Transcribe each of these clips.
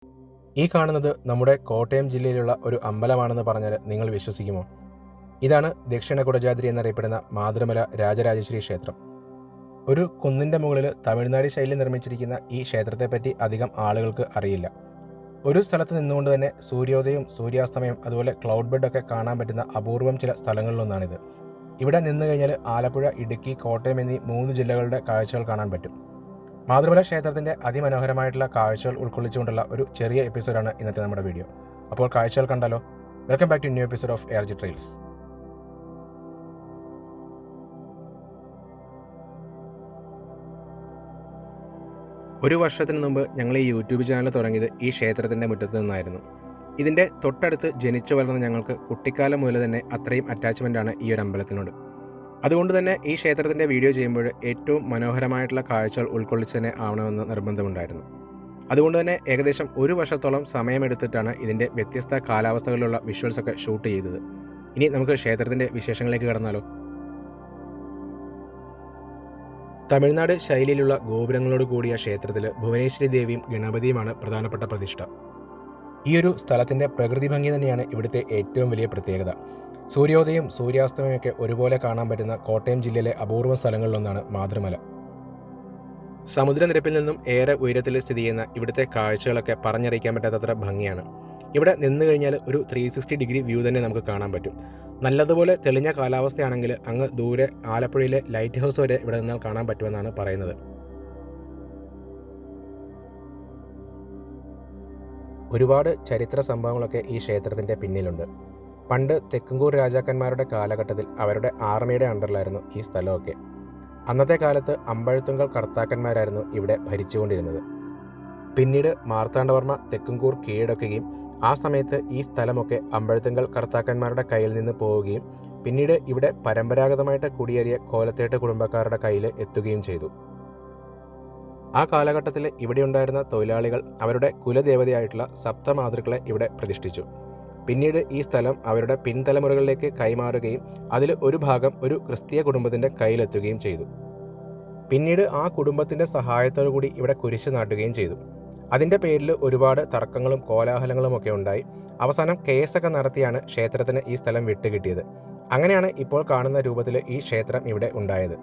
ഈ കാണുന്നത് നമ്മുടെ കോട്ടയം ജില്ലയിലുള്ള ഒരു അമ്പലമാണെന്ന് പറഞ്ഞാൽ നിങ്ങൾ വിശ്വസിക്കുമോ? ഇതാണ് ദക്ഷിണ കുടജാദ്രി എന്നറിയപ്പെടുന്ന മാതൃമല രാജരാജേശ്വരി ക്ഷേത്രം. ഒരു കുന്നിൻ്റെ മുകളിൽ തമിഴ്നാട് ശൈലിയിൽ നിർമ്മിച്ചിരിക്കുന്ന ഈ ക്ഷേത്രത്തെപ്പറ്റി അധികം ആളുകൾക്ക് അറിയില്ല. ഒരു സ്ഥലത്ത് നിന്നുകൊണ്ട് തന്നെ സൂര്യോദയവും സൂര്യാസ്തമയം അതുപോലെ ക്ലൗഡ് ബെഡൊക്കെ കാണാൻ പറ്റുന്ന അപൂർവം ചില സ്ഥലങ്ങളിലൊന്നാണിത്. ഇവിടെ നിന്ന് കഴിഞ്ഞാൽ ആലപ്പുഴ, ഇടുക്കി, കോട്ടയം എന്നീ 3 ജില്ലകളുടെ കാഴ്ചകൾ കാണാൻ പറ്റും. മാതൃമല ക്ഷേത്രത്തിൻ്റെ അതിമനോഹരമായിട്ടുള്ള കാഴ്ചകൾ ഉൾക്കൊള്ളിച്ചുകൊണ്ടുള്ള ഒരു ചെറിയ എപ്പിസോഡാണ് ഇന്നത്തെ നമ്മുടെ വീഡിയോ. അപ്പോൾ കാഴ്ചകൾ കണ്ടാലോ? Welcome back to new episode of ARG trails. ഒരു വർഷത്തിന് മുമ്പ് ഞങ്ങൾ ഈ യൂട്യൂബ് ചാനൽ തുടങ്ങിയത് ഈ ക്ഷേത്രത്തിൻ്റെ മുറ്റത്ത് നിന്നായിരുന്നു. ഇതിൻ്റെ തൊട്ടടുത്ത് ജനിച്ചു വളർന്ന ഞങ്ങൾക്ക് കുട്ടിക്കാലം മുതൽ തന്നെ അത്രയും അറ്റാച്ച്മെൻ്റാണ് ഈ ഒരു അമ്പലത്തിനോട്. അതുകൊണ്ട് തന്നെ ഈ ക്ഷേത്രത്തിൻ്റെ വീഡിയോ ചെയ്യുമ്പോൾ ഏറ്റവും മനോഹരമായിട്ടുള്ള കാഴ്ചകൾ ഉൾക്കൊള്ളിച്ച് തന്നെ ആവണമെന്ന് നിർബന്ധമുണ്ടായിരുന്നു. അതുകൊണ്ട് തന്നെ ഏകദേശം 1 വർഷത്തോളം സമയമെടുത്തിട്ടാണ് ഇതിൻ്റെ വ്യത്യസ്ത കാലാവസ്ഥകളിലുള്ള വിഷ്വൽസൊക്കെ ഷൂട്ട് ചെയ്തത്. ഇനി നമുക്ക് ക്ഷേത്രത്തിൻ്റെ വിശേഷങ്ങളിലേക്ക് കടന്നാലോ? തമിഴ്നാട് ശൈലിയിലുള്ള ഗോപുരങ്ങളോട് കൂടിയ ക്ഷേത്രത്തിൽ ഭുവനേശ്വരി ദേവിയും ഗണപതിയുമാണ് പ്രധാനപ്പെട്ട പ്രതിഷ്ഠ. ഈ ഒരു സ്ഥലത്തിൻ്റെ പ്രകൃതി ഭംഗി തന്നെയാണ് ഇവിടുത്തെ ഏറ്റവും വലിയ പ്രത്യേകത. സൂര്യോദയം സൂര്യാസ്തമയമൊക്കെ ഒരുപോലെ കാണാൻ പറ്റുന്ന കോട്ടയം ജില്ലയിലെ അപൂർവ സ്ഥലങ്ങളിലൊന്നാണ് മാതൃമല. സമുദ്രനിരപ്പിൽ നിന്നും ഏറെ ഉയരത്തിൽ സ്ഥിതി ചെയ്യുന്ന ഇവിടുത്തെ കാഴ്ചകളൊക്കെ പറഞ്ഞറിയിക്കാൻ പറ്റാത്തത്ര ഭംഗിയാണ്. ഇവിടെ നിന്ന് കഴിഞ്ഞാൽ ഒരു 360 ഡിഗ്രി വ്യൂ തന്നെ നമുക്ക് കാണാൻ പറ്റും. നല്ലതുപോലെ തെളിഞ്ഞ കാലാവസ്ഥയാണെങ്കിൽ അങ്ങ് ദൂരെ ആലപ്പുഴയിലെ ലൈറ്റ് ഹൗസ് വരെ ഇവിടെ നിന്നാൽ കാണാൻ പറ്റുമെന്നാണ് പറയുന്നത്. ഒരുപാട് ചരിത്ര സംഭവങ്ങളൊക്കെ ഈ ക്ഷേത്രത്തിൻ്റെ പിന്നിലുണ്ട്. പണ്ട് തെക്കുംകൂർ രാജാക്കന്മാരുടെ കാലഘട്ടത്തിൽ അവരുടെ ആർമിയുടെ അണ്ടറിലായിരുന്നു ഈ സ്ഥലമൊക്കെ. അന്നത്തെ കാലത്ത് അമ്പഴത്തുങ്കൽ കർത്താക്കന്മാരായിരുന്നു ഇവിടെ ഭരിച്ചുകൊണ്ടിരുന്നത്. പിന്നീട് മാർത്താണ്ഡവർമ്മ തെക്കുംകൂർ കീഴടക്കുകയും ആ സമയത്ത് ഈ സ്ഥലമൊക്കെ അമ്പഴത്തുങ്കൽ കർത്താക്കന്മാരുടെ കയ്യിൽ നിന്ന് പോവുകയും പിന്നീട് ഇവിടെ പരമ്പരാഗതമായിട്ട് കുടിയേറിയ കോലത്തേട്ട് കുടുംബക്കാരുടെ കയ്യിൽ എത്തുകയും ചെയ്തു. ആ കാലഘട്ടത്തിൽ ഇവിടെ ഉണ്ടായിരുന്ന തൊഴിലാളികൾ അവരുടെ കുലദേവതയായിട്ടുള്ള സപ്തമാതൃക്കളെ ഇവിടെ പ്രതിഷ്ഠിച്ചു. പിന്നീട് ഈ സ്ഥലം അവരുടെ പിൻതലമുറകളിലേക്ക് കൈമാറുകയും അതിൽ ഒരു ഭാഗം ഒരു ക്രിസ്തീയ കുടുംബത്തിൻ്റെ കയ്യിലെത്തുകയും ചെയ്തു. പിന്നീട് ആ കുടുംബത്തിൻ്റെ സഹായത്തോടു കൂടി ഇവിടെ കുരിശ് നാട്ടുകയും ചെയ്തു. അതിൻ്റെ പേരിൽ ഒരുപാട് തർക്കങ്ങളും കോലാഹലങ്ങളും ഒക്കെ ഉണ്ടായി. അവസാനം കേസൊക്കെ നടത്തിയാണ് ക്ഷേത്രത്തിന് ഈ സ്ഥലം വിട്ടുകിട്ടിയത്. അങ്ങനെയാണ് ഇപ്പോൾ കാണുന്ന രൂപത്തിൽ ഈ ക്ഷേത്രം ഇവിടെ ഉണ്ടായത്.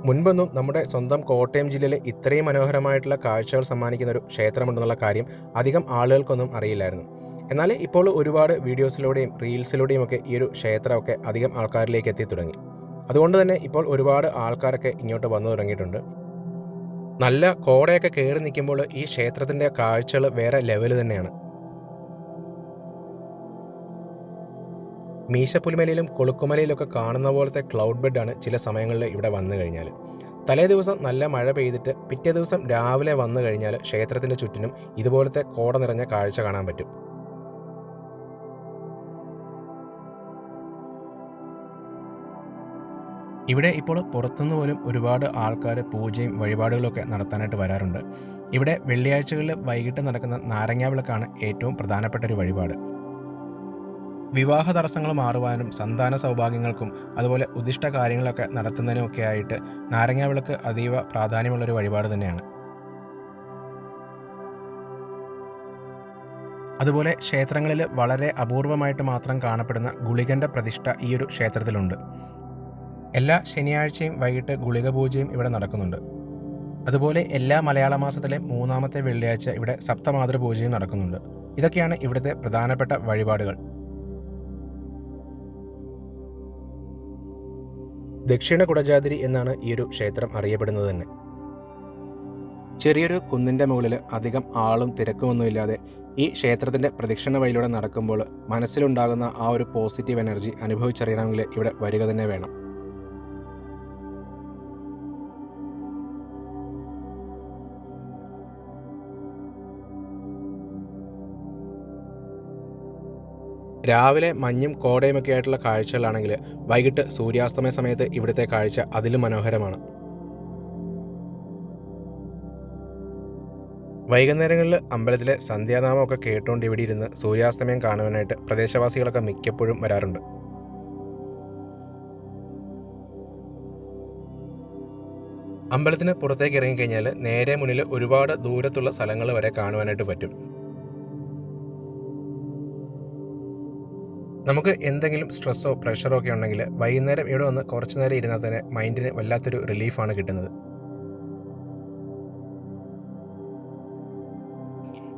മുൻപൊന്നും നമ്മുടെ സ്വന്തം കോട്ടയം ജില്ലയിലെ ഇത്രയും മനോഹരമായിട്ടുള്ള കാഴ്ചകൾ സമ്മാനിക്കുന്ന ഒരു ക്ഷേത്രമുണ്ടെന്നുള്ള കാര്യം അധികം ആളുകൾക്കൊന്നും അറിയില്ലായിരുന്നു. എന്നാൽ ഇപ്പോൾ ഒരുപാട് വീഡിയോസിലൂടെയും റീൽസിലൂടെയും ഒക്കെ ഈ ഒരു ക്ഷേത്രമൊക്കെ അധികം ആൾക്കാരിലേക്ക് എത്തി തുടങ്ങി. അതുകൊണ്ട് തന്നെ ഇപ്പോൾ ഒരുപാട് ആൾക്കാരൊക്കെ ഇങ്ങോട്ട് വന്നു തുടങ്ങിയിട്ടുണ്ട്. നല്ല കോടയൊക്കെ കയറി നിൽക്കുമ്പോൾ ഈ ക്ഷേത്രത്തിൻ്റെ കാഴ്ചകൾ വേറെ ലെവൽ തന്നെയാണ്. മീശപ്പുലിമലയിലും കൊളുക്കുമലയിലൊക്കെ കാണുന്ന പോലത്തെ ക്ലൗഡ് ബെഡാണ് ചില സമയങ്ങളിൽ ഇവിടെ വന്നു കഴിഞ്ഞാൽ. തലേ ദിവസം നല്ല മഴ പെയ്തിട്ട് പിറ്റേ ദിവസം രാവിലെ വന്നു കഴിഞ്ഞാൽ ക്ഷേത്രത്തിൻ്റെ ചുറ്റിനും ഇതുപോലത്തെ കോട നിറഞ്ഞ കാഴ്ച കാണാൻ പറ്റും. ഇവിടെ ഇപ്പോൾ പുറത്തുനിന്ന് പോലും ഒരുപാട് ആൾക്കാർ പൂജയും വഴിപാടുകളൊക്കെ നടത്താനായിട്ട് വരാറുണ്ട്. ഇവിടെ വെള്ളിയാഴ്ചകളിൽ വൈകിട്ട് നടക്കുന്ന നാരങ്ങാവിളക്കാണ് ഏറ്റവും പ്രധാനപ്പെട്ട ഒരു വഴിപാട്. വിവാഹ തടസ്സങ്ങൾ മാറുവാനും സന്താന സൗഭാഗ്യങ്ങൾക്കും അതുപോലെ ഉദ്ദിഷ്ട കാര്യങ്ങളൊക്കെ നടത്തുന്നതിനുമൊക്കെ ആയിട്ട് നാരങ്ങാവിളക്ക് അതീവ പ്രാധാന്യമുള്ളൊരു വഴിപാട് തന്നെയാണ്. അതുപോലെ ക്ഷേത്രങ്ങളിൽ വളരെ അപൂർവമായിട്ട് മാത്രം കാണപ്പെടുന്ന ഗുളികൻ്റെ പ്രതിഷ്ഠ ഈ ഒരു ക്ഷേത്രത്തിലുണ്ട്. എല്ലാ ശനിയാഴ്ചയും വൈകിട്ട് ഗുളിക പൂജയും ഇവിടെ നടക്കുന്നുണ്ട്. അതുപോലെ എല്ലാ മലയാള മാസത്തിലെ 3-ാമത്തെ വെള്ളിയാഴ്ച ഇവിടെ സപ്തമാതൃ പൂജയും നടക്കുന്നുണ്ട്. ഇതൊക്കെയാണ് ഇവിടുത്തെ പ്രധാനപ്പെട്ട വഴിപാടുകൾ. ദക്ഷിണ കുടജാദ്രി എന്നാണ് ഈ ഒരു ക്ഷേത്രം അറിയപ്പെടുന്നത് തന്നെ. ചെറിയൊരു കുന്നിൻ്റെ മുകളിൽ അധികം ആളും തിരക്കുമൊന്നുമില്ലാതെ ഈ ക്ഷേത്രത്തിൻ്റെ പ്രദക്ഷിണ വഴിയിലൂടെ നടക്കുമ്പോൾ മനസ്സിലുണ്ടാകുന്ന ആ ഒരു പോസിറ്റീവ് എനർജി അനുഭവിച്ചറിയണമെങ്കിൽ ഇവിടെ വരിക തന്നെ വേണം. രാവിലെ മഞ്ഞും കോടയുമൊക്കെ ആയിട്ടുള്ള കാഴ്ചകളാണെങ്കിൽ വൈകിട്ട് സൂര്യാസ്തമയ സമയത്ത് ഇവിടുത്തെ കാഴ്ച അതിലും മനോഹരമാണ്. വൈകുന്നേരങ്ങളിൽ അമ്പലത്തിലെ സന്ധ്യാനാമമൊക്കെ കേട്ടുകൊണ്ട് ഇവിടെ ഇരുന്ന് സൂര്യാസ്തമയം കാണുവാനായിട്ട് പ്രദേശവാസികളൊക്കെ മിക്കപ്പോഴും വരാറുണ്ട്. അമ്പലത്തിന് പുറത്തേക്ക് ഇറങ്ങിക്കഴിഞ്ഞാൽ നേരെ മുന്നിൽ ഒരുപാട് ദൂരത്തുള്ള സ്ഥലങ്ങൾ വരെ കാണുവാനായിട്ട് പറ്റും. നമുക്ക് എന്തെങ്കിലും സ്ട്രെസ്സോ പ്രഷറോ ഒക്കെ ഉണ്ടെങ്കിൽ വൈകുന്നേരം ഇവിടെ വന്ന് കുറച്ച് നേരം ഇരുന്നാൽ തന്നെ മൈൻഡിന് വല്ലാത്തൊരു റിലീഫാണ് കിട്ടുന്നത്.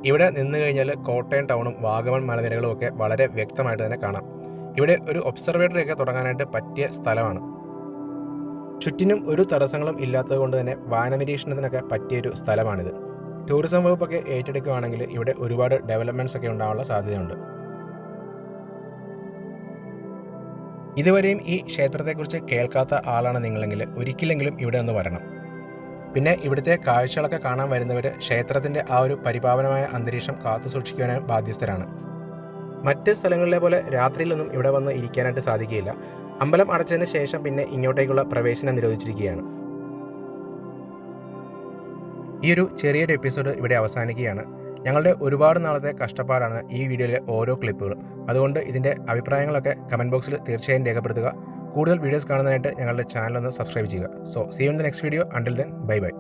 ഇവിടെ നിന്ന് കഴിഞ്ഞാൽ കോട്ടയം ടൗണും വാഗമൺ മലനിരകളും ഒക്കെ വളരെ വ്യക്തമായിട്ട് തന്നെ കാണാം. ഇവിടെ ഒരു ഒബ്സർവേറ്ററിയൊക്കെ തുടങ്ങാനായിട്ട് പറ്റിയ സ്ഥലമാണ്. ചുറ്റിനും ഒരു തടസ്സങ്ങളും ഇല്ലാത്തത് കൊണ്ട് തന്നെ വാനനിരീക്ഷണത്തിനൊക്കെ പറ്റിയൊരു സ്ഥലമാണിത്. ടൂറിസം വകുപ്പൊക്കെ ഏറ്റെടുക്കുകയാണെങ്കിൽ ഇവിടെ ഒരുപാട് ഡെവലപ്മെൻറ്റ്സ് ഒക്കെ ഉണ്ടാകാനുള്ള സാധ്യതയുണ്ട്. ഇതുവരെയും ഈ ക്ഷേത്രത്തെക്കുറിച്ച് കേൾക്കാത്ത ആളാണ് നിങ്ങളെങ്കിൽ ഒരിക്കലെങ്കിലും ഇവിടെ ഒന്ന് വരണം. പിന്നെ ഇവിടുത്തെ കാഴ്ചകളൊക്കെ കാണാൻ വരുന്നവർ ക്ഷേത്രത്തിൻ്റെ ആ ഒരു പരിപാവനമായ അന്തരീക്ഷം കാത്തു സൂക്ഷിക്കുവാൻ ബാധ്യസ്ഥരാണ്. മറ്റ് സ്ഥലങ്ങളിലെ പോലെ രാത്രിയിലൊന്നും ഇവിടെ വന്ന് ഇരിക്കാനായിട്ട് സാധിക്കുകയില്ല. അമ്പലം അടച്ചതിന് ശേഷം പിന്നെ ഇങ്ങോട്ടേക്കുള്ള പ്രവേശനം നിരോധിച്ചിരിക്കുകയാണ്. ഈ ഒരു ചെറിയൊരു എപ്പിസോഡ് ഇവിടെ അവസാനിക്കുകയാണ്. ഞങ്ങളുടെ ഒരുപാട് നാളത്തെ കഷ്ടപ്പാടാണ് ഈ വീഡിയോയിലെ ഓരോ ക്ലിപ്പുകളും. അതുകൊണ്ട് ഇതിൻ്റെ അഭിപ്രായങ്ങളൊക്കെ കമൻറ്റ് ബോക്സിൽ തീർച്ചയായും രേഖപ്പെടുത്തുക. കൂടുതൽ വീഡിയോസ് കാണുന്നതിനായിട്ട് ഞങ്ങളുടെ ചാനൽ ഒന്ന് സബ്സ്ക്രൈബ് ചെയ്യുക. So see you in the next video. Until then bye by.